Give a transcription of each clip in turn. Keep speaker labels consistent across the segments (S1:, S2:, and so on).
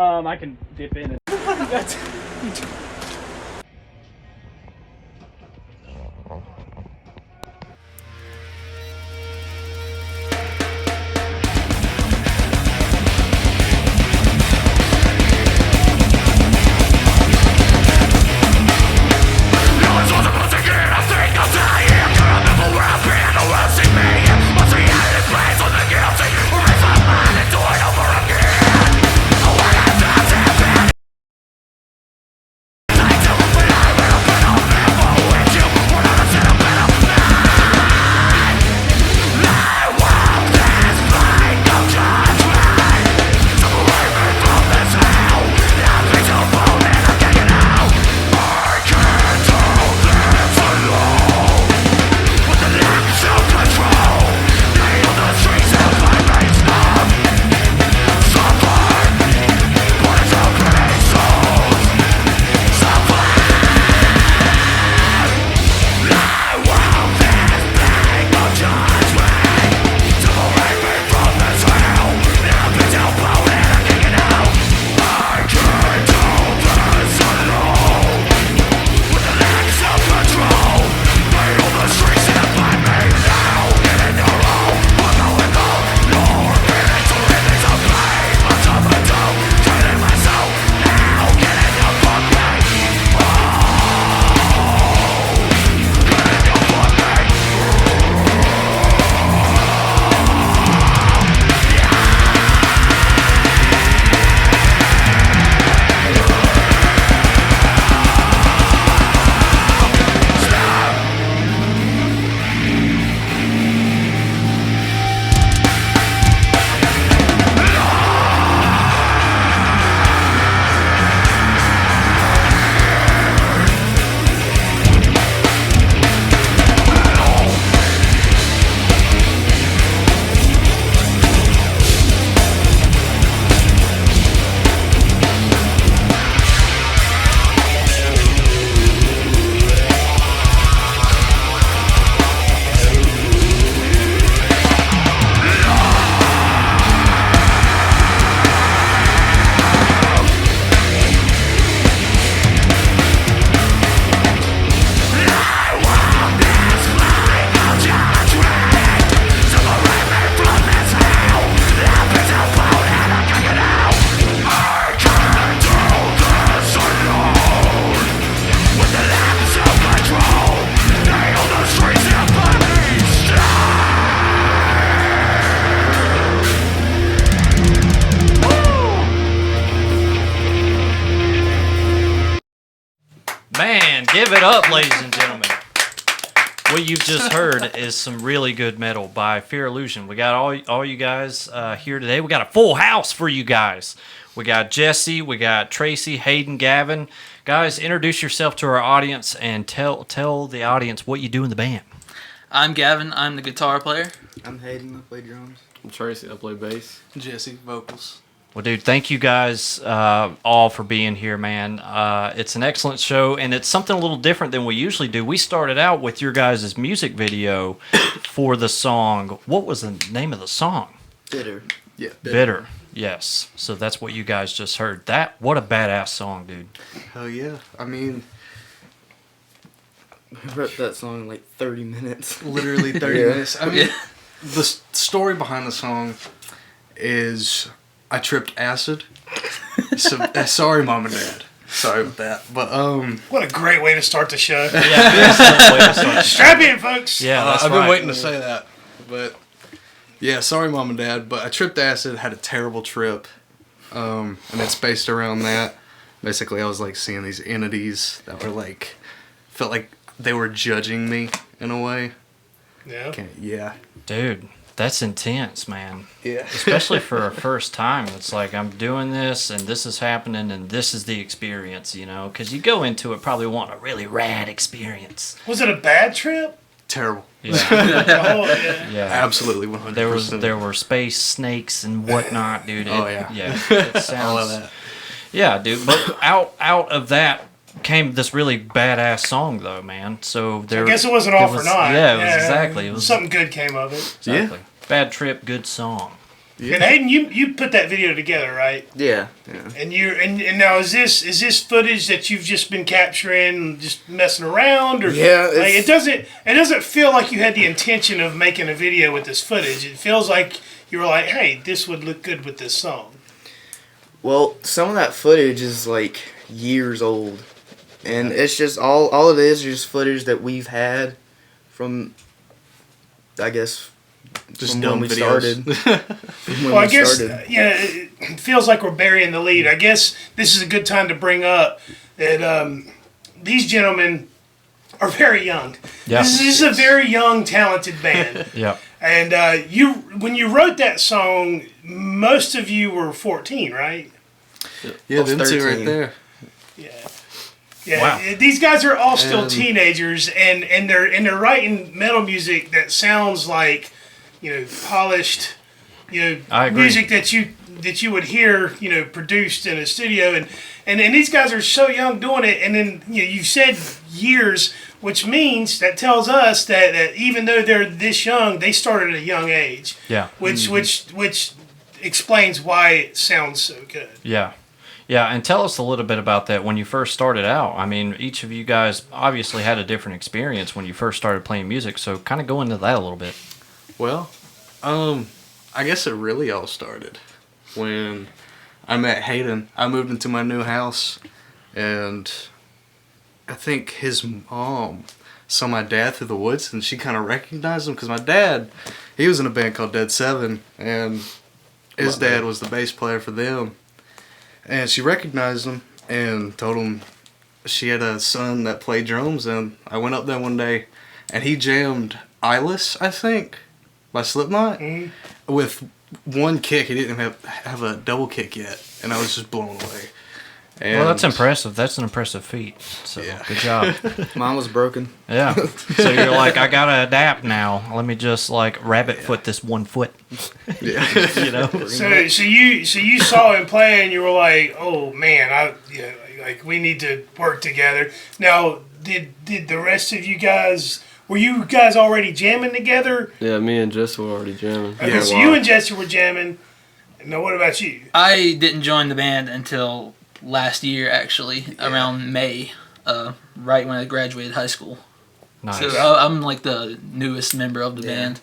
S1: I can dip in. That's.
S2: Man, give it up, ladies and gentlemen. What you've just heard is some really good metal by Fear Illusion. We got all you guys here today. We got a full house for you guys. We got Jesse, we got Tracy, Hayden, Gavin. Guys, introduce yourself to our audience and tell the audience what you do in the band.
S3: I'm Gavin. I'm the guitar player.
S4: I'm Hayden. I play drums.
S5: I'm Tracy. I play bass.
S6: Jesse, vocals.
S2: Well, dude, thank you guys all for being here, man. It's an excellent show, and it's something a little different than we usually do. We started out with your guys' music video for the song. What was the name of the song?
S4: Bitter. Yeah.
S2: Bitter. Yes. So that's what you guys just heard. What a badass song, dude.
S4: Hell yeah. I mean, I wrote that song in like 30 minutes.
S6: Literally 30 minutes. I mean, the story behind the song is I tripped acid. So, sorry, Mom and Dad. Sorry about that. But,
S7: What a great way to start the show.
S2: Yeah,
S7: Strap in, folks.
S2: yeah, that's
S6: I've
S2: right.
S6: been waiting to say that. But, yeah, sorry, Mom and Dad. But I tripped acid, had a terrible trip. And it's based around that. Basically, I was like seeing these entities that were like, felt like they were judging me in a way.
S7: Yeah.
S6: Yeah.
S2: Dude, that's intense, man.
S6: Yeah.
S2: Especially for a first time. It's like, I'm doing this, and this is happening, and this is the experience, you know? Because you go into it probably wanting a really rad experience.
S7: Was it a bad trip?
S6: Terrible.
S2: Yeah.
S7: Oh, yeah.
S2: Yeah.
S6: Absolutely 100%.
S2: There were space snakes and whatnot, dude.
S6: Oh, yeah.
S2: Yeah. It sounds,
S6: I love that.
S2: Yeah, dude. But out of that came this really badass song, though, man. So there.
S7: I guess it wasn't all for naught.
S2: Yeah, it was exactly. It was
S7: something good came of it.
S2: exactly. Bad trip, good song.
S7: And Hayden, you put that video together, right?
S4: Yeah. Yeah.
S7: And now is this footage that you've just been capturing, just messing around, or
S4: Yeah,
S7: like
S4: it's-
S7: it doesn't feel like you had the intention of making a video with this footage. It feels like you were like, hey, this would look good with this song.
S4: Well, some of that footage is like years old, and it's just all it is just footage that we've had from, I guess,
S6: Just
S4: from
S6: dumb
S4: when we
S6: videos.
S4: started. From when
S7: Well, I
S4: we
S7: guess
S4: started.
S7: it feels like we're burying the lead. I guess this is a good time to bring up that these gentlemen are very young.
S2: Yeah.
S7: This is a very young, talented band.
S2: Yeah.
S7: And when you wrote that song, most of you were 14, right?
S6: Yeah,
S4: I was
S6: them two right
S4: 13.
S6: there.
S7: Yeah. Yeah.
S2: Wow.
S7: These guys are all still
S6: And-
S7: teenagers, and they're writing metal music that sounds like, polished,
S2: I agree.
S7: music that you would hear, produced in a studio, and these guys are so young doing it, and then you said years, which means that tells us that even though they're this young, they started at a young age,
S2: Yeah.
S7: which explains why it sounds so good.
S2: Yeah. Yeah, and tell us a little bit about that when you first started out. I mean, each of you guys obviously had a different experience when you first started playing music, so kind of go into that a little bit.
S6: Well, I guess it really all started when I met Hayden. I moved into my new house, and I think his mom saw my dad through the woods, and she kind of recognized him because my dad, he was in a band called Dead Seven, and his dad was the bass player for them. And she recognized him and told him she had a son that played drums, and I went up there one day, and he jammed Eyeless, I think, by Slipknot, with one kick. He didn't have a double kick yet, and I was just blown away. And
S2: Well, that's impressive. That's an impressive feat. So,
S6: Yeah.
S2: good job.
S4: Mine was broken.
S2: Yeah. So you're like, I gotta adapt now. Let me just like rabbit foot this 1 foot.
S6: Yeah.
S2: You know.
S7: So you saw him play and you were like, oh man, like we need to work together. Now, did the rest of you guys, were you guys already jamming together?
S5: Yeah, me and Jess were already jamming.
S7: Okay,
S6: Yeah,
S7: so
S6: well-
S7: you and Jesse were jamming. Now, what about you?
S3: I didn't join the band until last year, actually, around May, right when I graduated high school.
S2: Nice.
S3: So I'm like the newest member of the band.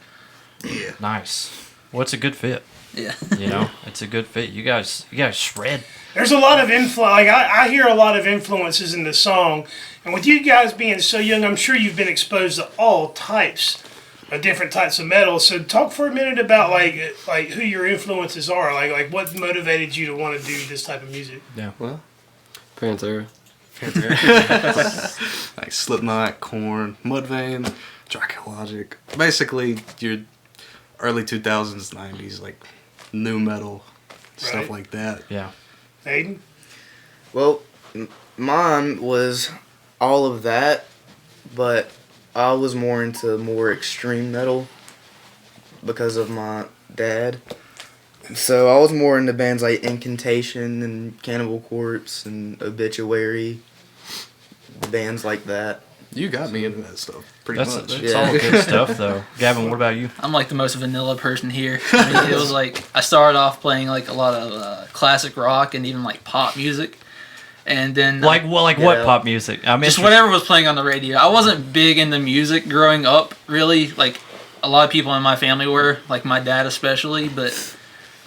S2: Nice. Well, it's a good fit.
S3: Yeah.
S2: You know, it's a good fit. You guys shred.
S7: There's a lot of influence. Like I hear a lot of influences in the song, and with you guys being so young, I'm sure you've been exposed to all types of different types of metal. So talk for a minute about like who your influences are. Like what motivated you to want to do this type of music?
S5: Well, Pantera.
S6: Like Slipknot, Korn, Mudvayne, Dracologic. Basically, your early 2000s, 90s, like new metal, stuff
S7: Right.
S6: like that.
S2: Yeah.
S7: Aiden?
S4: Well, mine was all of that, but I was more into more extreme metal because of my dad. So I was more into bands like Incantation and Cannibal Corpse and Obituary, bands like that.
S6: You got me into that stuff pretty
S2: That's
S6: much.
S2: it's all good stuff though. Gavin, what about you?
S3: I'm like the most vanilla person here. I mean, it was like I started off playing like a lot of classic rock and even like pop music, and then
S2: Like what
S4: Yeah.
S2: pop music? I mean,
S3: just whatever was playing on the radio. I wasn't big into music growing up, really. Like a lot of people in my family were, like my dad especially, but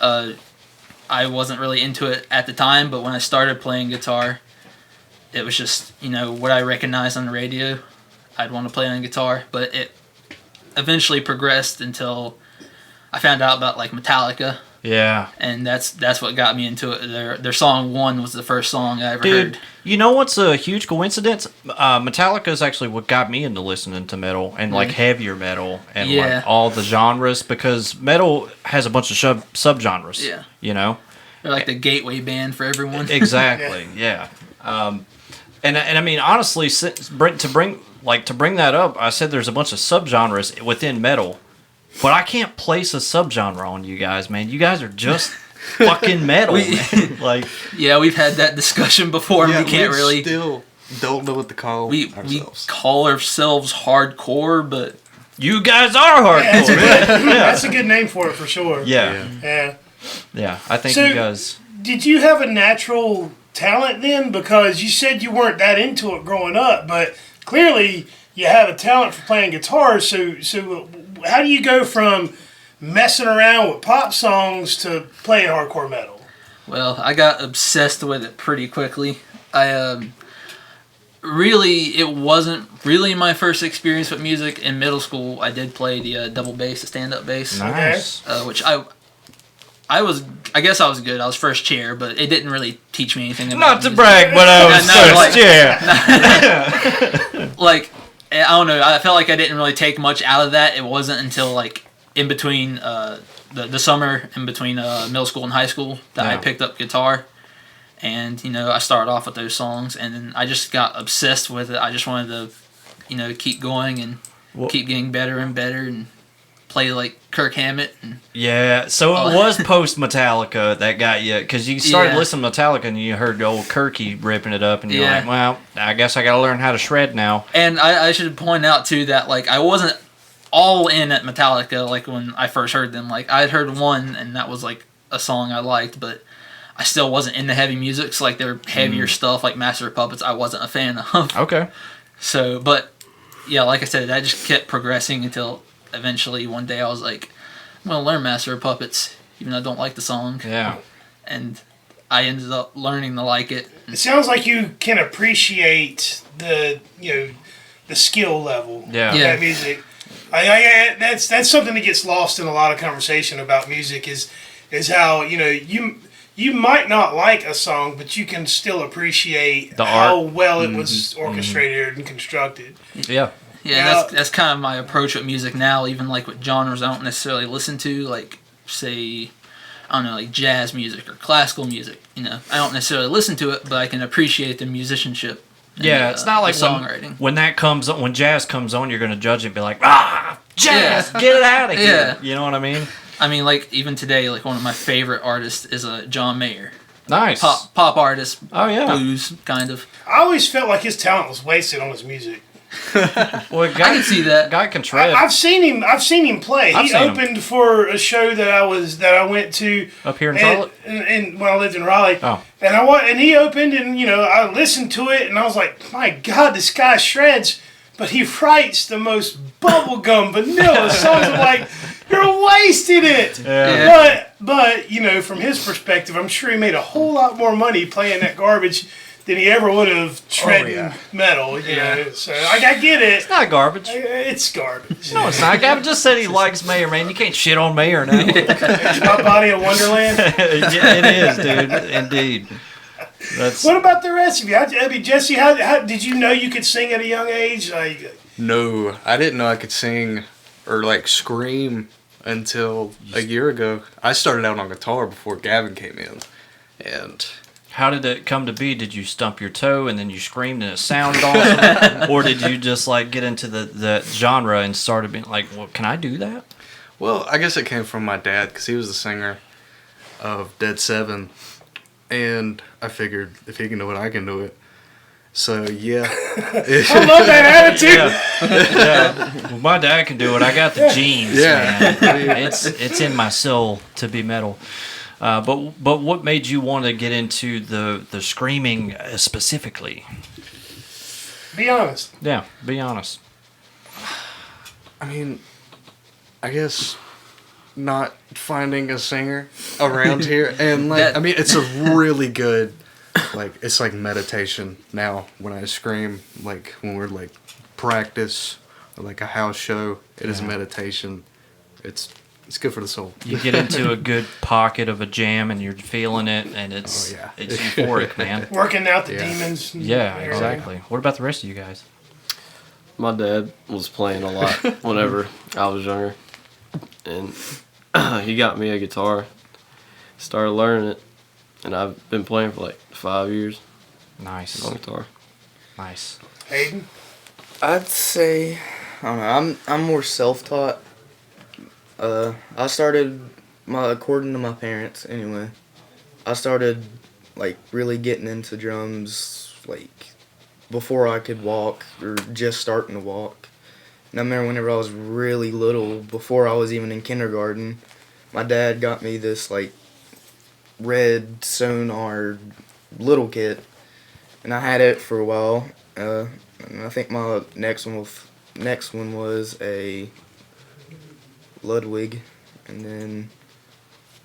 S3: I wasn't really into it at the time. But when I started playing guitar, it was just what I recognized on the radio. I'd want to play on guitar, but it eventually progressed until I found out about like Metallica,
S2: Yeah.
S3: and that's what got me into it. Their song "One" was the first song I ever
S2: Dude,
S3: heard.
S2: you know what's a huge coincidence? Metallica is actually what got me into listening to metal and like heavier metal and
S3: Yeah.
S2: like all the genres because metal has a bunch of subgenres.
S3: Yeah.
S2: You know?
S3: They're like the gateway band for everyone.
S2: Exactly. Yeah. And I mean honestly, to bring that up, I said there's a bunch of subgenres within metal, but I can't place a subgenre on you guys, man. You guys are just fucking metal, man. Like
S3: Yeah, we've had that discussion before, and we can't really.
S6: Still don't know what to call
S3: We
S6: ourselves.
S3: call ourselves hardcore, but
S2: You guys are
S7: That's a
S2: hardcore.
S7: good, that's a good name for it for sure.
S2: Yeah,
S7: Yeah.
S2: I think
S7: So-
S2: you guys.
S7: Did you have a natural talent then? Because you said you weren't that into it growing up, but clearly you have a talent for playing guitar. So how do you go from messing around with pop songs to playing hardcore metal?
S3: Well, I got obsessed with it pretty quickly. It wasn't really my first experience with music. In middle school, I did play the double bass, the stand-up bass,
S2: Nice.
S3: which I guess I was good. I was first chair, but it didn't really teach me anything. About
S2: Not to
S3: music.
S2: brag, but I was
S3: No,
S2: first,
S3: like-
S2: yeah.
S3: Like, I don't know. I felt like I didn't really take much out of that. It wasn't until like in between the summer in between middle school and high school that I
S2: Yeah.
S3: picked up guitar. And, I started off with those songs, and then I just got obsessed with it. I just wanted to, keep going and keep getting better and better and play like Kirk Hammett. And,
S2: Yeah, so it was post Metallica that got you, because you started
S3: Yeah.
S2: listening to Metallica and you heard the old Kirky ripping it up, and you're
S3: Yeah.
S2: like, well, I guess I got to learn how to shred now.
S3: and I should point out, too, that like I wasn't all in at Metallica like when I first heard them. Like, I had heard one, and that was like a song I liked, but I still wasn't into heavy music, so like their heavier stuff like Master of Puppets I wasn't a fan of.
S2: Okay.
S3: So, but yeah, like I said, I just kept progressing until eventually one day I was like, I'm gonna learn Master of Puppets, even though I don't like the song.
S2: Yeah.
S3: And I ended up learning to like it.
S7: It sounds like you can appreciate the skill level
S2: Yeah.
S7: of
S3: Yeah.
S7: that music. That's something that gets lost in a lot of conversation about music is how you might not like a song, but you can still appreciate
S2: The
S7: how
S2: art.
S7: well it was orchestrated and constructed.
S2: Yeah.
S3: Yeah,
S7: Yeah.
S3: that's kind of my approach with music now. Even like with genres I don't necessarily listen to, like say, I don't know, like jazz music or classical music. I don't necessarily listen to it, but I can appreciate the musicianship. And,
S2: Yeah, it's not like
S3: the songwriting.
S2: when jazz comes on, you're going to judge it and be like, jazz, get it out of here.
S3: Yeah.
S2: You know what I mean?
S3: I mean, like even today, like one of my favorite artists is John Mayer,
S2: Nice.
S3: pop artist,
S2: Oh, yeah.
S3: blues kind of.
S7: I always felt like his talent was wasted on his music.
S2: Well,
S3: I can see that.
S2: Guy can shred.
S7: I've seen him play.
S2: I've
S7: He
S2: seen him.
S7: opened for a show that I went to
S2: Up here in
S7: and,
S2: Charlotte?
S7: and when I lived in Raleigh.
S2: Oh.
S7: And he opened, and I listened to it, and I was like, my God, this guy shreds, but he writes the most bubblegum vanilla songs. I'm like, you're wasting it.
S2: Yeah.
S7: But from his perspective, I'm sure he made a whole lot more money playing that garbage than he ever would have shredding metal. So I get it.
S2: It's not garbage.
S7: It's garbage.
S2: No, it's not. Gavin just said he likes Mayer, man. You can't shit on Mayer now.
S7: It's my body a wonderland.
S2: Yeah, it is, dude. Indeed. That's
S7: What about the rest of you? I mean, Jesse, how did you know you could sing at a young age? Like,
S6: No, I didn't know I could sing or like scream until a year ago. I started out on guitar before Gavin came in, and
S2: how did it come to be? Did you stump your toe and then you screamed and it sounded awesome, or did you just like get into the genre and started being like, well, can I do that?
S6: well, I guess it came from my dad because he was the singer of Dead Seven, and I figured if he can do it, I can do it. So yeah,
S7: I love that attitude.
S2: Yeah. Well, my dad can do it. I got the genes.
S6: Yeah.
S2: Man. It's in my soul to be metal. But what made you want to get into the screaming specifically?
S7: Be honest.
S2: Yeah, be honest.
S6: I mean, I guess not finding a singer around here, and like, I mean, it's a really good, like, it's like meditation now when I scream, like when we're like practice or like a house show, it is meditation. It's good for the soul.
S2: You get into a good pocket of a jam and you're feeling it, and it's
S6: Oh, yeah.
S2: it's euphoric, man.
S7: Working out the
S6: Yeah.
S7: demons.
S2: Yeah, exactly. What about the rest of you guys?
S5: My dad was playing a lot whenever I was younger, and he got me a guitar. Started learning it, and I've been playing for like 5 years
S2: Nice,
S5: on guitar.
S2: nice.
S7: Hayden?
S4: I'd say, I don't know, I'm more self-taught. I started, according to my parents anyway, I started like really getting into drums like before I could walk or just starting to walk. And I remember whenever I was really little, before I was even in kindergarten, my dad got me this like red Sonar little kit, and I had it for a while. And I think my next one was a Ludwig, and then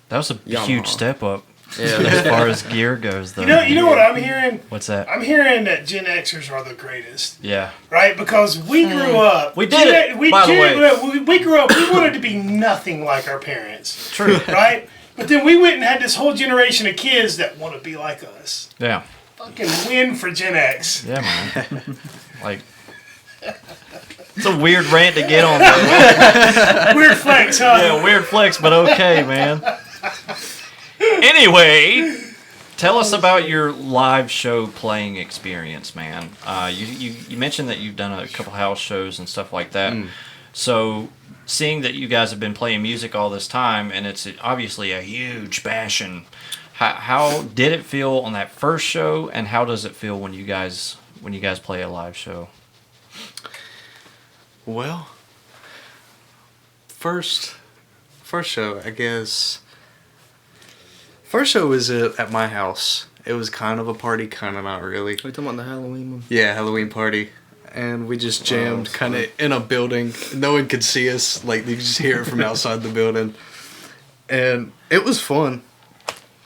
S2: That was a
S4: Yamaha.
S2: huge step up
S4: yeah,
S2: as far as gear goes, though.
S7: You know what I'm hearing?
S2: What's that?
S7: I'm hearing that Gen Xers are the greatest,
S2: Yeah.
S7: right? Because we grew up.
S2: We did it, by the way.
S7: We grew up. We wanted to be nothing like our parents,
S2: True.
S7: right? But then we went and had this whole generation of kids that want to be like us.
S2: Yeah.
S7: Fucking win for Gen X.
S2: Yeah, man. Like, it's a weird rant to get on. Though.
S7: Weird flex, huh?
S2: Yeah, weird flex, but okay, man. Anyway, tell us about your live show playing experience, man. You mentioned that you've done a couple house shows and stuff like that. So, seeing that you guys have been playing music all this time, and it's obviously a huge passion, how did it feel on that first show, and how does it feel when you guys play a live show?
S6: Well, first show, I guess. First show was at my house. It was kind of a party, kind of not really.
S4: Are we talking about the Halloween one?
S6: Yeah, Halloween party. And we just jammed kind of in a building. No one could see us. Like, you could just hear it from outside the building. And it was fun.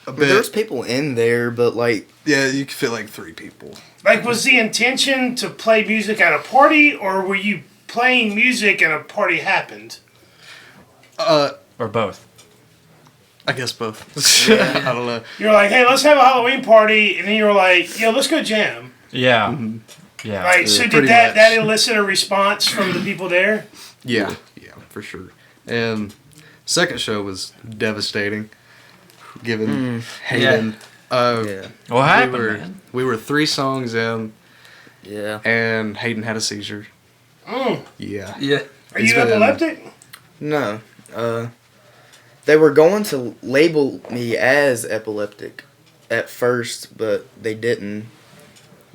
S6: A bit.
S4: There's people in there, but like,
S6: Yeah, you could fit like 3 people.
S7: Like, was the intention to play music at a party, or were you playing music and a party happened?
S2: Or both?
S6: I guess both. I don't know.
S7: You're like, hey, let's have a Halloween party, and then you were like, yo, let's go jam.
S2: Yeah. Yeah.
S7: Right, so did
S6: pretty
S7: that
S6: much.
S7: elicit a response from the people there?
S6: Yeah, for sure. And second show was devastating. Given Hayden.
S4: yeah,
S2: What happened,
S6: we were
S2: man?
S6: we were 3 songs in,
S4: yeah.
S6: and Hayden had a seizure.
S7: Mm.
S6: Yeah.
S3: Yeah.
S7: Are
S6: It's
S7: you
S6: been-
S7: epileptic?
S4: No, they were going to label me as epileptic at first, but they didn't.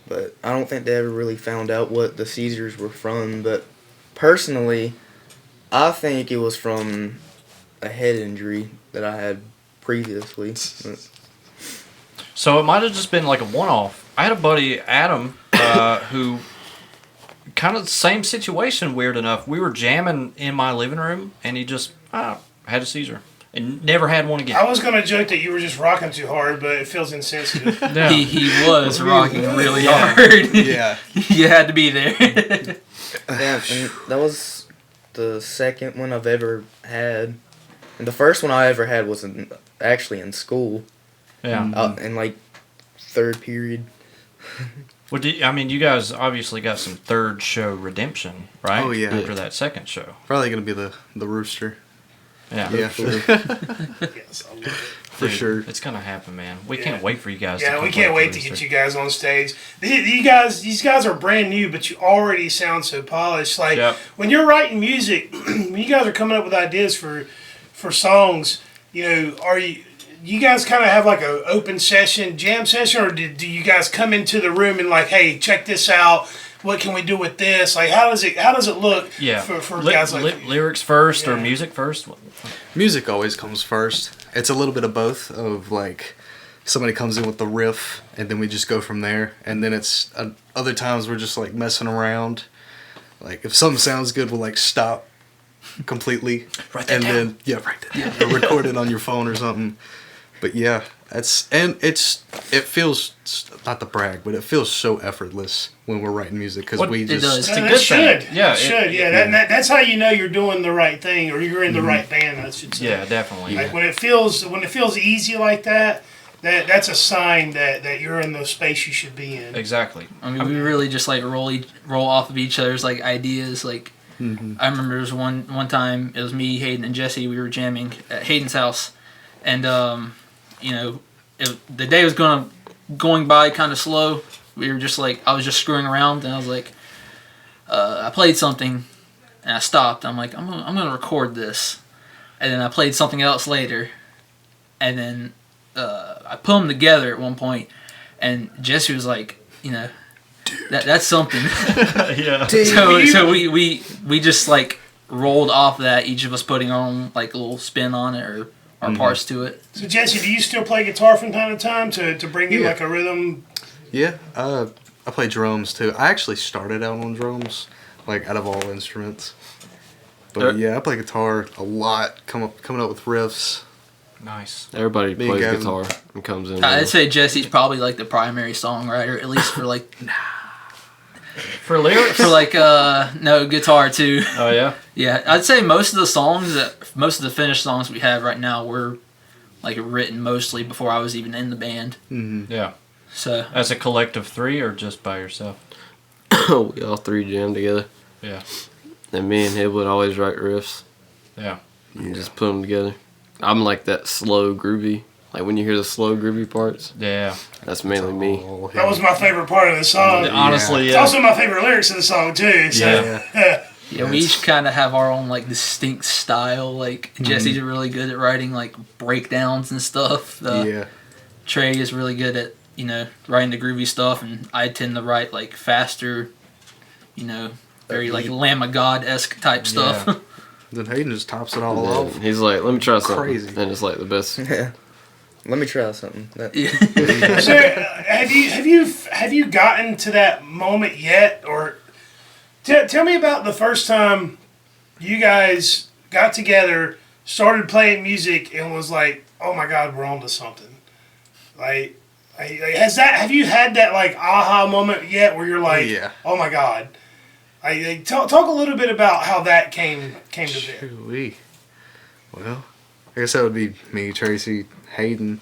S4: But I don't think they ever really found out what the seizures were from. But personally, I think it was from a head injury that I had previously.
S2: So it might have just been like a one-off. I had a buddy, Adam, who kind of same situation, weird enough. We were jamming in my living room, and he just had a seizure. And never had one again.
S7: I was going to joke that you were just rocking too hard, but it feels insensitive.
S2: Yeah.
S3: He was rocking really hard.
S6: Yeah.
S3: You had to be there.
S4: Yeah, and that was the second one I've ever had. And the first one I ever had was actually in school,
S2: Yeah.
S4: in like 3rd period.
S2: Well, you guys obviously got some third show redemption, right?
S6: Oh, yeah.
S2: After that second show.
S6: Probably gonna be the rooster.
S2: Yeah.
S6: Yeah.
S7: Yes, I love it.
S6: For sure.
S2: It's gonna happen, man. We
S7: Yeah.
S2: can't wait for you guys to
S7: Yeah,
S2: come
S7: we can't
S2: play
S7: wait to
S2: Rooster.
S7: get you guys on stage. These guys are brand new, but you already sound so polished. Like
S2: Yep.
S7: when you're writing music, when you guys are coming up with ideas for songs, are you guys kind of have like a open session, jam session, or do you guys come into the room and like, hey, check this out? What can we do with this? Like, how does it look?
S2: Yeah.
S7: For guys like
S2: lyrics first or
S7: Yeah.
S2: music first?
S6: Music always comes first. It's a little bit of both. Of like, somebody comes in with the riff, and then we just go from there. And then it's other times we're just like messing around. Like if something sounds good, we'll like stop completely,
S2: Write that
S6: and
S2: down.
S6: then write that down. Or record it on your phone or something. But yeah, it feels, not to brag, but it feels so effortless when we're writing music because
S2: Well,
S6: we
S3: it
S6: just
S3: does.
S2: It's
S7: Yeah,
S2: a
S7: that
S2: good
S7: should.
S2: thing. Yeah,
S7: It should. Yeah, that's how you know you're doing the right thing, or you're in the right band. I should say.
S2: Yeah, definitely.
S7: Like when it feels easy like that, that's a sign that you're in the space you should be in.
S2: Exactly.
S3: I mean, we really just like roll off of each other's like ideas. Like, I remember there was one time it was me, Hayden, and Jesse. We were jamming at Hayden's house, and the day was going by kind of slow. We were just like, I was just screwing around, and I was like, I played something, and I stopped. I'm like, I'm gonna record this, and then I played something else later, and then I put them together at one point, and Jesse was like, that's something.
S2: Yeah.
S3: So we just like rolled off that, each of us putting our own like little spin on it or our parts to it.
S7: So Jesse, do you still play guitar from time to time to bring in
S6: Yeah.
S7: like a rhythm?
S6: Yeah, I play drums too. I actually started out on drums, like out of all instruments. But yeah, I play guitar a lot, coming up with riffs.
S2: Nice.
S5: Everybody
S6: Me
S5: plays
S6: and
S5: guitar and comes in.
S3: I'd say Jesse's probably like the primary songwriter, at least for like
S2: For lyrics?
S3: for like no guitar too.
S2: Oh yeah.
S3: Yeah, I'd say most of the finished songs we have right now were like written mostly before I was even in the band.
S2: Yeah.
S3: So
S2: As a collective 3 or just by yourself?
S5: we all three jam together.
S2: Yeah.
S5: And me and him would always write riffs
S2: Yeah.
S5: and just put them together. I'm like that slow groovy. Like when you hear the slow groovy parts,
S2: Yeah.
S5: that's mainly me.
S6: Oh,
S7: That was my favorite part of the song.
S2: Honestly,
S7: It's
S2: yeah.
S7: also my favorite lyrics of the song too. So.
S2: Yeah.
S3: yeah, we each kind of have our own like distinct style. Like Jesse's really good at writing like breakdowns and stuff.
S6: yeah.
S3: Trey is really good at writing the groovy stuff, and I tend to write like faster, very like Lamb of God esque type stuff.
S2: Yeah.
S6: Then Hayden just tops it all
S5: And
S6: off.
S5: then he's like, "Let me try something,"
S6: Crazy.
S5: and it's like the best.
S4: Yeah. Let me try something. That,
S7: So, have you gotten to that moment yet, or tell me about the first time you guys got together, started playing music, and was like, "Oh my God, we're on to something." Like, have you had that like aha moment yet, where you're like,
S6: Yeah.
S7: "Oh my God." Talk a little bit about how that came to bear.
S6: Shoo-wee. Well, I guess that would be me, Tracy, Hayden,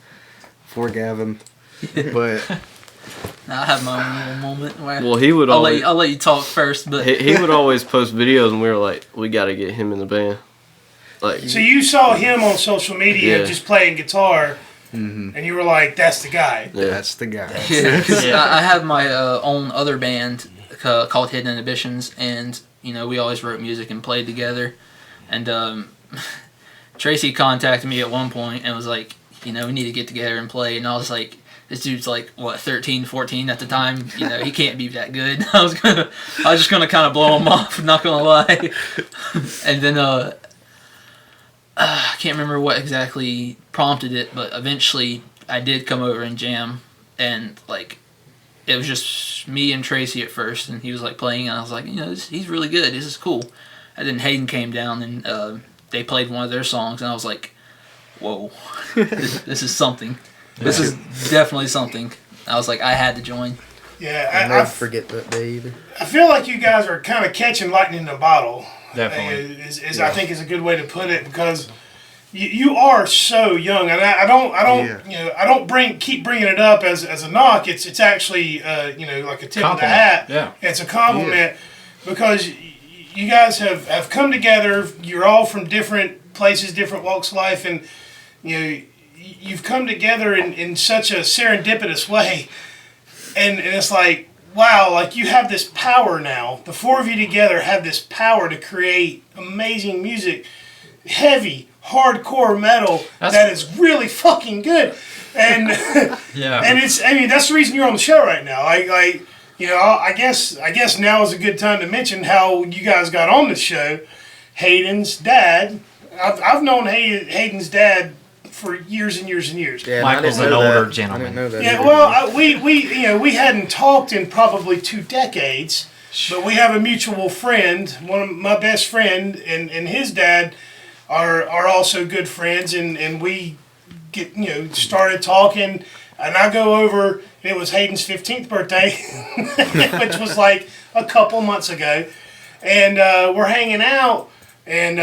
S6: before Gavin. But
S3: I have my own little moment where
S5: Well, he would always
S3: I'll let you talk first, but
S5: he would always post videos, and we were like, "We got to get him in the band." Like,
S7: So you saw him on social media
S5: Yeah.
S7: just playing guitar, and you were like, "That's the guy."
S5: yeah.
S6: that's the guy.
S3: I have my own other band called Hidden Inhibitions, and we always wrote music and played together. And Tracy contacted me at one point and was like, we need to get together and play. And I was like, this dude's like, what, 13, 14 at the time? He can't be that good. I was just gonna kind of blow him off, not gonna lie. And then I can't remember what exactly prompted it, but eventually I did come over and jam, and like it was just me and Tracy at first, and he was like playing, and I was like, he's really good. This is cool. And then Hayden came down, and they played one of their songs, and I was like, whoa, this is something. This is definitely something. I was like, I had to join.
S7: Yeah,
S4: I'll never forget that day either.
S7: I feel like you guys are kind of catching lightning in a bottle.
S2: Definitely.
S7: I think is a good way to put it, because you are so young, and I don't keep bringing it up as a knock. It's actually like a tip of the hat.
S2: Yeah.
S7: It's a compliment, because you guys have come together. You're all from different places, different walks of life, and you've come together in such a serendipitous way, and it's like, wow, like you have this power now. The four of you together have this power to create amazing music, heavy, hardcore metal that is really fucking good. And
S2: Yeah.
S7: and that's the reason you're on the show right now. I guess now is a good time to mention how you guys got on the show. Hayden's dad. I've known Hayden's dad for years and years and years.
S4: Yeah, and
S2: Michael's
S4: I didn't
S2: an
S4: know
S2: older
S4: that.
S2: gentleman.
S4: I didn't know that.
S7: Yeah,
S4: either.
S7: well, we hadn't talked in probably 2 decades, but we have a mutual friend. One of my best friend and his dad are also good friends, and we get started talking, and I go over. And it was Hayden's 15th birthday, which was like a couple months ago, and we're hanging out, and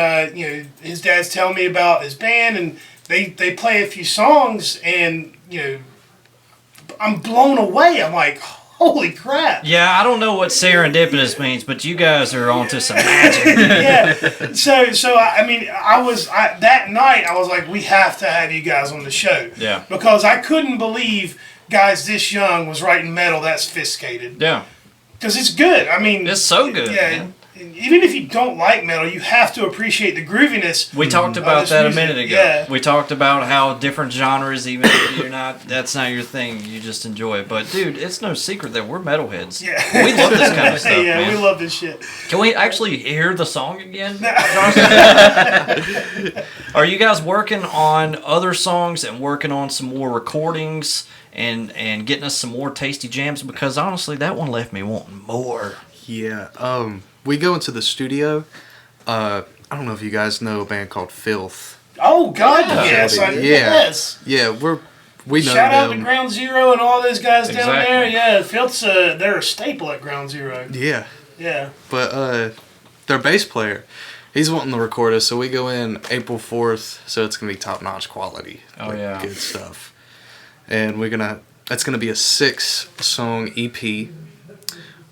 S7: his dad's telling me about his band, and they play a few songs, and I'm blown away. I'm like, holy crap.
S2: Yeah, I don't know what serendipitous means, but you guys are onto some magic.
S7: Yeah. So that night I was like, we have to have you guys on the show.
S2: Yeah.
S7: Because I couldn't believe guys this young was writing metal that sophisticated.
S2: Yeah.
S7: Because it's good. I mean,
S2: It's so good,
S7: Yeah.
S2: man.
S7: even if you don't like metal, you have to appreciate the grooviness.
S2: We talked about
S7: this
S2: that a
S7: music,
S2: minute ago.
S7: yeah.
S2: We talked about how different genres, even if that's not your thing, you just enjoy it. But dude, it's no secret that we're metalheads.
S7: Yeah.
S2: We love this kind of stuff,
S7: Yeah,
S2: man.
S7: we love this shit.
S2: Can we actually hear the song again? Are you guys working on other songs and working on some more recordings and getting us some more tasty jams? Because honestly, that one left me wanting more.
S6: Yeah. We go into the studio. I don't know if you guys know a band called Filth.
S7: Oh God,
S2: Yeah.
S7: yes, yes.
S6: Yeah, we know
S7: Shout out to
S6: them.
S7: Ground Zero and all those guys down
S2: Exactly.
S7: there. Yeah, Filth's they're a staple at Ground Zero.
S6: Yeah,
S7: Yeah.
S6: but their bass player, he's wanting to record us, so we go in April 4th, so it's gonna be top notch quality.
S2: Oh, yeah.
S6: good stuff. And that's gonna be a 6-song EP.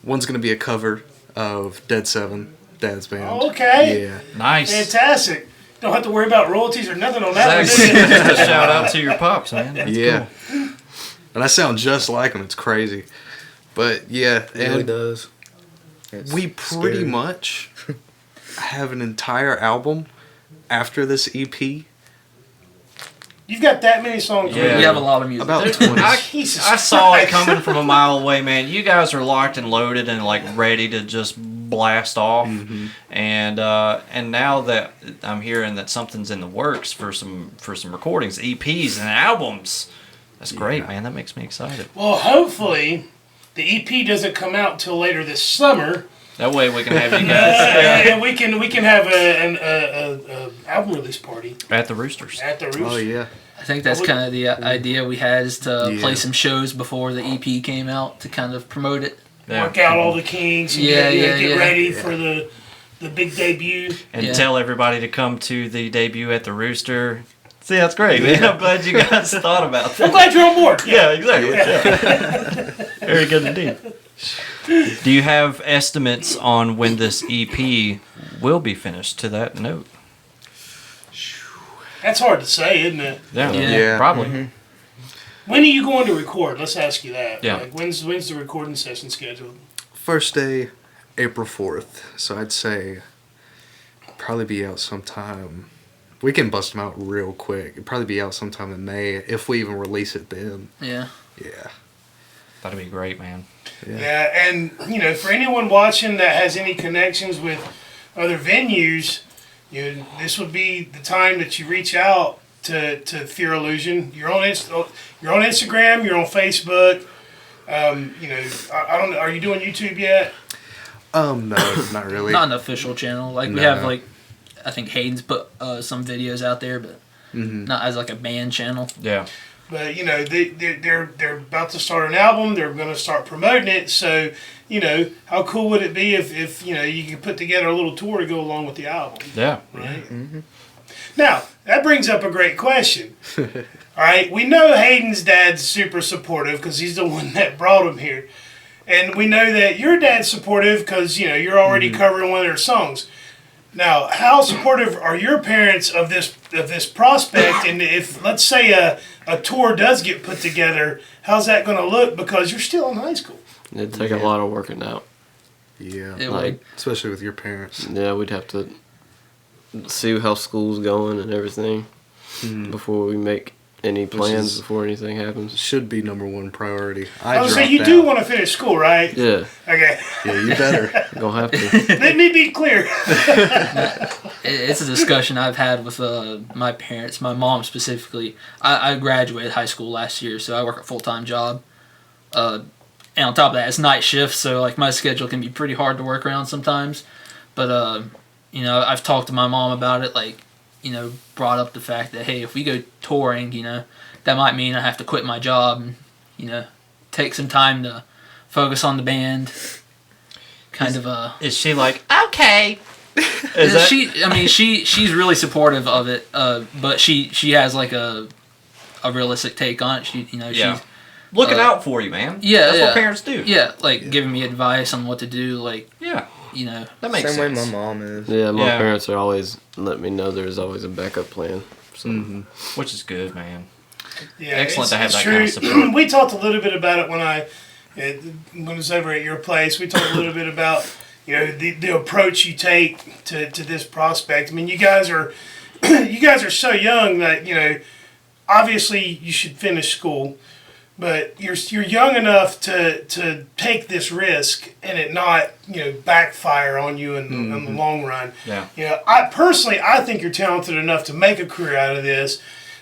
S6: One's gonna be a cover of Dead Seven, Dad's band.
S7: Oh, okay.
S6: Yeah.
S2: Nice.
S7: Fantastic. Don't have to worry about royalties or nothing on that
S2: Exactly.
S7: one, do you?
S2: Just a shout out to your pops, man. That's
S6: Yeah.
S2: cool.
S6: And I sound just like him. It's crazy. But yeah,
S4: It really
S6: and
S4: does. It's
S6: we pretty
S4: scary.
S6: much have an entire album after this E EP.
S7: You've got that many songs.
S2: Yeah.
S7: written.
S3: We have a lot of music.
S6: About
S3: there.
S6: 20.
S7: Jesus
S2: I saw it
S7: Christ.
S2: coming from a mile away, man. You guys are locked and loaded and like ready to just blast off. And now that I'm hearing that something's in the works for some recordings, EPs and albums, that's great, man. That makes me excited.
S7: Well, hopefully, the EP doesn't come out until later this summer.
S2: That way we can have you guys
S7: And we can have an album release party
S2: at the Roosters.
S7: at the Roost.
S6: Oh yeah.
S3: I think that's kind of the idea we had, is to
S6: Yeah.
S3: play some shows before the EP came out to kind of promote it.
S2: Yeah.
S7: Work out all the kinks and
S3: Yeah,
S7: get
S3: yeah.
S7: ready for the big debut.
S2: And
S3: Yeah.
S2: tell everybody to come to the debut at the Rooster. See, that's great, man. I'm glad you guys thought about that.
S7: I'm glad you're on board.
S2: Yeah, exactly. Yeah. Very good indeed. Do you have estimates on when this EP will be finished to that note?
S7: That's hard to say, isn't it?
S2: Yeah,
S3: Yeah.
S2: probably.
S7: When are you going to record? Let's ask you that.
S2: Yeah.
S7: Like, when's the recording session scheduled?
S6: First day, April 4th. So I'd say probably be out sometime. We can bust them out real quick. It'd probably be out sometime in May if we even release it then.
S3: Yeah.
S6: Yeah.
S2: That'd be great, man.
S7: Yeah, and for anyone watching that has any connections with other venues, this would be the time that you reach out to Fear Illusion. You're on Instagram. You're on Facebook. I don't know. Are you doing YouTube yet?
S6: No, not really.
S3: Not an official channel. Like we
S6: No.
S3: have I think Hayden's put some videos out there, but not as like a band channel.
S2: Yeah.
S7: But they're about to start an album. They're going to start promoting it. So how cool would it be if you could put together a little tour to go along with the album?
S2: Yeah.
S7: Right. Now that brings up a great question. All right, we know Hayden's dad's super supportive because he's the one that brought him here, and we know that your dad's supportive because you're already covering one of their songs. Now, how supportive are your parents of this prospect? And if, let's say, a tour does get put together, how's that going to look? Because you're still in high school.
S5: It'd take a lot of working out.
S6: Yeah.
S3: It
S5: Like,
S3: would.
S6: Especially with your parents.
S5: yeah, we'd have to see how school's going and everything before we make any plans
S6: is-
S5: before anything happens.
S6: Should be number one priority.
S7: I was saying you do want to finish school, right?
S5: Yeah,
S7: Okay.
S6: Yeah, you better.
S5: gonna have to.
S7: Let me be clear.
S3: It's a discussion I've had with my parents, my mom specifically. I graduated high school last year, so I work a full-time job. And on top of that, it's night shift, so like my schedule can be pretty hard to work around sometimes. But I've talked to my mom about it, brought up the fact that hey, if we go touring, that might mean I have to quit my job and take some time to focus on the band.
S2: Is she like, okay? Is that,
S3: She's really supportive of it, but she has like a realistic take on it.
S2: yeah.
S3: She's
S2: Looking out for you, man.
S3: yeah,
S2: That's
S3: yeah.
S2: what parents do.
S3: Yeah, giving me advice on what to do,
S2: Yeah. That makes
S4: Same way
S2: sense.
S4: my mom is.
S5: Yeah, my
S2: Yeah.
S5: parents are always letting me know there's always a backup plan. So
S2: Which is good, man.
S7: Yeah,
S2: Excellent to have
S7: it's
S2: that
S7: true.
S2: kind of support.
S7: We talked a little bit about it when I was over at your place. We talked a little bit about the approach you take to this prospect. I mean, you guys are you guys are so young that obviously you should finish school, but you're young enough to take this risk and it not backfire on you in the long run.
S2: Yeah.
S7: I think you're talented enough to make a career out of this,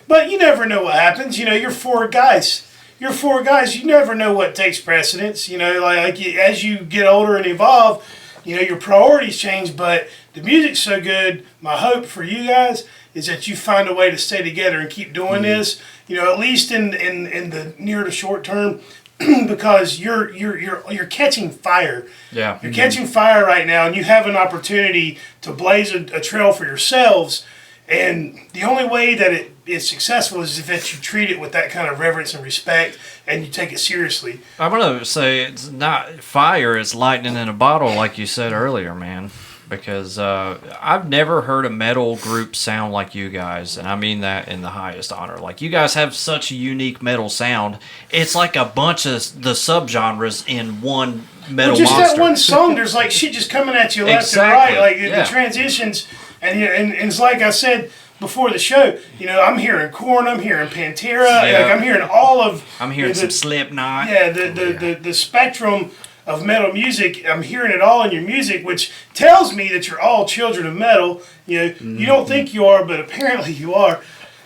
S7: but you never know what happens. You're four guys. You're four guys. You never know what takes precedence. As you get older and evolve, your priorities change. But the music's so good. My hope for you guys is that you find a way to stay together and keep doing this. At least in the near to short term, because you're catching fire.
S2: Yeah.
S7: You're catching fire right now, and you have an opportunity to blaze a trail for yourselves. And the only way that it is successful is if you treat it with that kind of reverence and respect, and you take it seriously.
S2: I'm gonna say it's not fire; it's lightning in a bottle, like you said earlier, man. Because I've never heard a metal group sound like you guys, and I mean that in the highest honor. Like, you guys have such a unique metal sound. It's like a bunch of the subgenres in one metal
S7: just
S2: monster.
S7: that one song, there's like shit just coming at you left
S2: Exactly.
S7: and right. Like
S2: Yeah.
S7: the transitions, and it's like I said before the show. I'm hearing Korn, I'm hearing Pantera,
S2: Yeah.
S7: like I'm hearing all of.
S2: I'm hearing
S7: the,
S2: some Slipknot.
S7: Yeah, the spectrum of metal music. I'm hearing it all in your music, which tells me that you're all children of metal. You don't think you are, but apparently you are.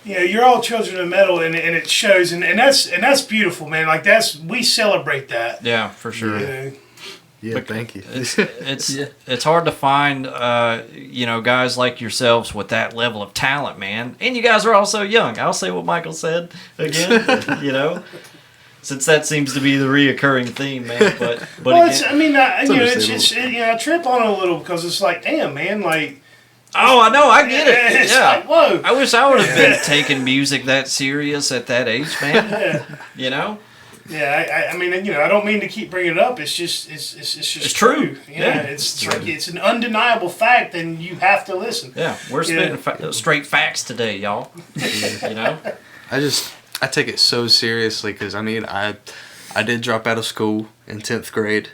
S7: You're all children of metal, and it shows, and that's beautiful, man. Like, we celebrate that.
S2: Yeah, for sure.
S6: Yeah, thank you.
S2: It's hard to find guys like yourselves with that level of talent, man. And you guys are also young. I'll say what Michael said again. Since that seems to be the reoccurring theme, man. But
S7: Well,
S2: again,
S7: I trip on it a little because it's like, damn, man, like.
S2: oh, I know, I get it.
S7: It's
S2: Yeah,
S7: like, whoa.
S2: I wish I would have been taking music that serious at that age, man.
S7: Yeah, I mean, I don't mean to keep bringing it up. It's just, it's
S2: true.
S7: Yeah, it's an undeniable fact, and you have to listen.
S2: Yeah, we're spitting straight facts today, y'all.
S6: I take it so seriously because I did drop out of school in 10th grade,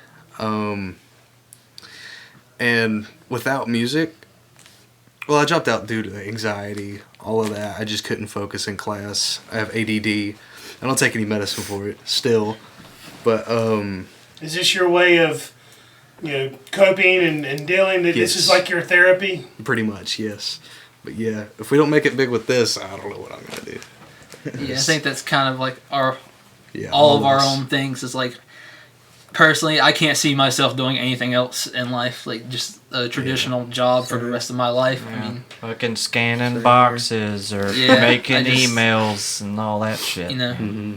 S6: and without music, well, I dropped out due to anxiety, all of that. I just couldn't focus in class. I have ADD. I don't take any medicine for it still, but
S7: Is this your way of, coping and dealing? That
S6: Yes.
S7: This is like your therapy.
S6: pretty much yes. But yeah, if we don't make it big with this, I don't know what I'm gonna do.
S3: Yeah, I think that's kind of like
S6: Yeah,
S3: all of our
S6: almost.
S3: own things. Is like, personally, I can't see myself doing anything else in life, like just a traditional job for the rest of my life. I mean,
S2: Fucking scanning boxes or
S3: Yeah,
S2: making
S3: I just-
S2: emails and all that shit.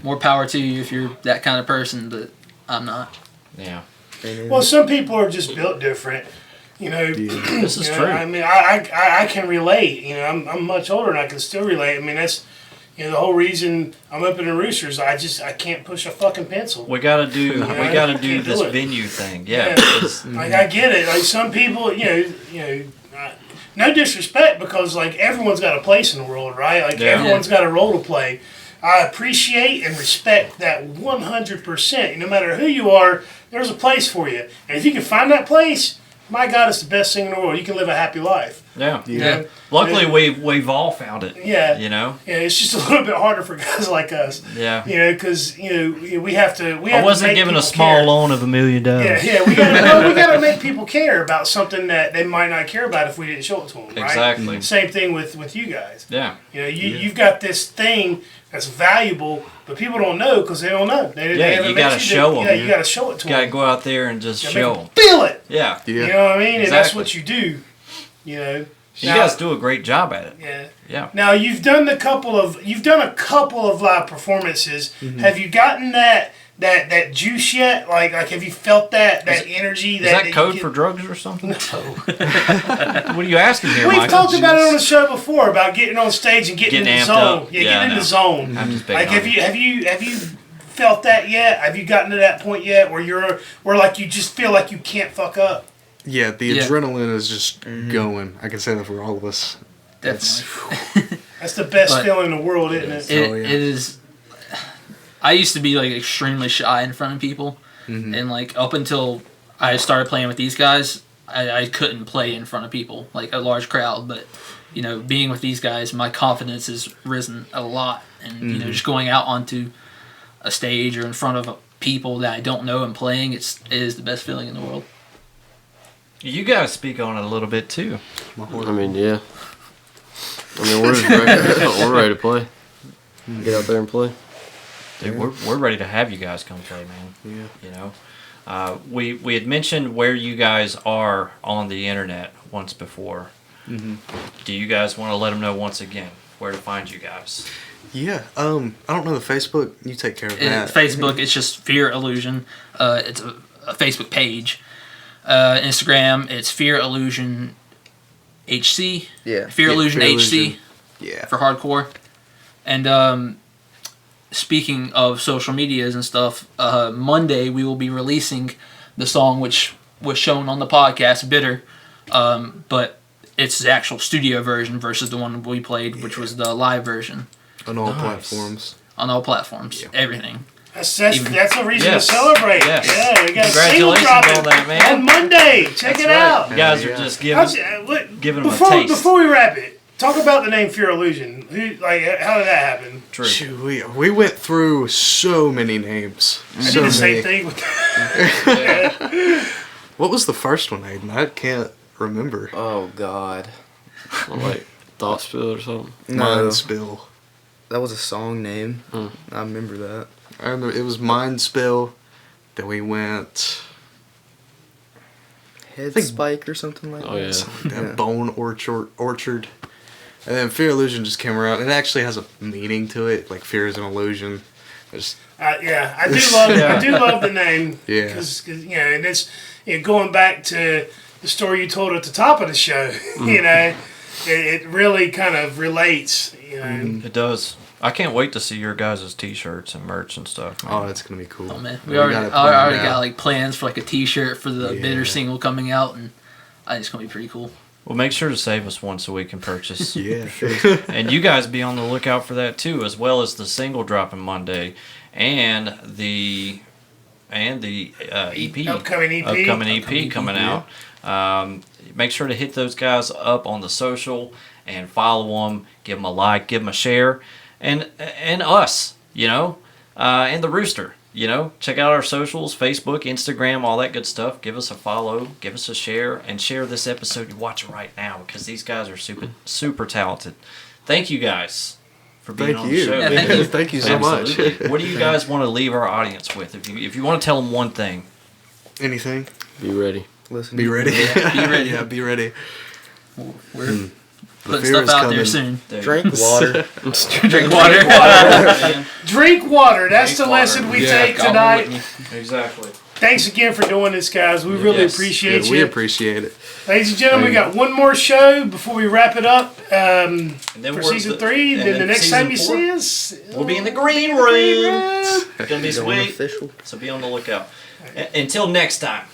S3: more power to you if you're that kind of person, but I'm not.
S2: Yeah.
S7: Well, some people are just built different.
S2: This is true.
S7: I mean, I can relate. I'm much older and I can still relate. I mean, that's the whole reason I'm up in the Roosters. I can't push a fucking pencil.
S2: We gotta do
S7: I can't do
S2: this
S7: it.
S2: venue thing. Yeah.
S7: Yeah.
S2: 'cause-
S7: Like, I get it. Like, some people, no disrespect, because like everyone's got a place in the world, right? Like,
S2: Yeah.
S7: everyone's got a role to play. I appreciate and respect that 100%. No matter who you are, there's a place for you, and if you can find that place, my God, it's the best thing in the world. You can live a happy life.
S2: yeah.
S3: Yeah.
S2: Luckily, we've all found it.
S7: Yeah.
S2: Yeah,
S7: It's just a little bit harder for guys like us.
S2: Yeah.
S7: Because we have to.
S2: I wasn't given a small loan of $1 million.
S7: Yeah. We gotta make people care about something that they might not care about if we didn't show it to them. Right?
S2: Exactly.
S7: Same thing with you guys.
S2: Yeah.
S7: You've got this thing that's valuable, but people don't know because they don't know. They haven't
S2: you
S7: met
S2: gotta show 'em.
S7: Yeah, you gotta show it to
S2: Gotta
S7: them.
S2: go out there and just
S7: Make
S2: show
S7: 'em
S2: 'em.
S7: feel it.
S2: Yeah.
S6: Yeah.
S7: You know what I mean? And that's
S2: Exactly.
S7: what you do.
S2: You
S7: Now-
S2: guys do a great job at it.
S7: Yeah.
S2: Yeah.
S7: Now you've done a couple of live performances. Have you gotten that juice yet? Like have you felt that energy?
S2: Is that
S7: you
S2: code
S7: get-
S2: for drugs or something? What are you asking here,
S7: We've
S2: Michael?
S7: talked about it on the show before about getting on stage and getting
S2: Getting
S7: in the
S2: amped
S7: zone.
S2: up.
S7: Yeah,
S2: Yeah,
S7: getting
S2: I
S7: in the
S2: know.
S7: zone.
S2: I'm just big
S7: Like
S2: on
S7: have
S2: it.
S7: you felt that yet? Have you gotten to that point yet where like you just feel like you can't fuck up?
S6: Yeah, the
S3: Yeah.
S6: adrenaline is just going. I can say that for all of us.
S3: Definitely.
S7: That's the best
S3: But-
S7: feeling in the world, isn't it?
S3: It,
S6: Oh, yeah.
S3: it is. I used to be like extremely shy in front of people, and like up until I started playing with these guys, I couldn't play in front of people, like a large crowd. But, you know, being with these guys, my confidence has risen a lot. And, you know, just going out onto a stage or in front of people that I don't know and playing, it is the best feeling in the world.
S2: You guys speak on it a little bit too.
S5: I mean, yeah. I mean, we're just we're ready to play. Get out there and play.
S2: Dude, we're ready to have you guys come play, man.
S6: Yeah.
S2: You know, we had mentioned where you guys are on the internet once before.
S6: Mm-hmm.
S2: Do you guys want to let them know once again where to find you guys?
S6: Yeah. I don't know the Facebook. You take care of that.
S3: Facebook, it's just Fear Illusion. It's a Facebook page. Instagram, it's Fear Illusion HC.
S4: Yeah.
S3: Fear Illusion
S6: Fear
S3: HC
S6: Illusion. Yeah.
S3: for hardcore. And speaking of social medias and stuff, Monday we will be releasing the song which was shown on the podcast, Bitter. But it's the actual studio version versus the one we played, which was the live version.
S6: On all
S2: Nice.
S6: platforms.
S3: On all platforms,
S6: Yeah.
S3: everything.
S7: That's a reason
S2: Yes.
S7: to celebrate.
S2: Yes.
S7: Yeah, we got a single
S2: Congratulations
S7: dropping
S2: on that, man.
S7: on Monday. Check
S2: That's
S7: it
S2: right.
S7: out.
S2: You guys
S6: Yeah.
S2: are just
S7: How's-
S2: giving
S7: what-
S2: giving 'em a
S7: before,
S2: taste.
S7: Before we wrap it, talk about the name Fear Illusion. How did that happen?
S2: true.
S6: Shoot, we went through so many names.
S7: I
S6: So
S7: did the same
S6: many.
S7: thing with
S6: What was the first one, Aiden? I can't remember.
S4: Oh God.
S5: Like Thought Spill or something.
S4: No,
S6: Mind Spill.
S4: that was a song name.
S5: Hmm.
S4: I remember that.
S6: I remember it was Mind Spill. Then we went
S4: Head
S6: think-
S4: Spike or something like
S5: Oh,
S4: that.
S5: yeah.
S6: something like that,
S4: Yeah.
S6: Bone Orchard. And then Fear Illusion just came around. It actually has a meaning to it. Like fear is an illusion. It's,
S7: yeah, I do love
S2: Yeah.
S7: I do love the name.
S6: Yeah.
S7: Because you know, and it's going back to the story you told at the top of the show. You know, it really kind of relates. You know.
S2: It does. I can't wait to see your guys' t-shirts and merch and stuff. Man.
S6: oh, it's gonna be cool.
S3: Oh man,
S6: We
S3: we already,
S6: got it
S3: I already
S6: planned
S3: got
S6: out.
S3: like plans for like a T-shirt for the
S6: Yeah.
S3: Bitter single coming out, and I think it's gonna be pretty cool.
S2: Well, make sure to save us one so we can purchase.
S6: Yeah.
S2: And you guys be on the lookout for that too, as well as the single dropping Monday and the EP,
S7: Upcoming EP.
S2: upcoming EP coming out. Make sure to hit those guys up on the social and follow them. Give them a like, give them a share, and us, you know, and the Rooster. You know, check out our socials, Facebook, Instagram, all that good stuff. Give us a follow, give us a share, and share this episode you're watching right now because these guys are super talented. Thank you guys for being
S6: Thank
S2: on
S6: you.
S2: the show.
S3: Yeah, thank you.
S6: Thank you so
S2: Absolutely.
S6: much.
S2: What do you guys want to leave our audience with? If you want to tell them one thing,
S6: Anything?
S5: Be ready.
S4: Listen.
S6: Be ready.
S3: Yeah, be ready.
S6: Yeah, be ready.
S3: We're
S6: The
S3: putting
S6: fear
S3: stuff
S6: is
S3: out
S6: coming.
S3: there soon.
S2: dude.
S4: Drink water.
S3: Drink water.
S2: Man.
S7: Drink water. That's
S2: Drink
S7: the
S2: water.
S7: lesson we
S6: Yeah,
S7: take
S3: Gobble
S7: tonight.
S3: with me.
S2: Exactly.
S7: Thanks again for doing this, guys. We really
S2: Yes.
S7: appreciate
S6: Yeah, we
S7: you.
S6: appreciate it.
S7: Ladies and gentlemen, we got one more show before we wrap it up
S2: And then
S7: for
S2: we're
S7: season 3.
S2: and
S7: Then the next
S2: season
S7: time you
S2: 4,
S7: see us,
S2: we'll be in the green room. It's gonna be
S4: Going
S2: sweet.
S4: official.
S2: So be on the lookout. Until next time.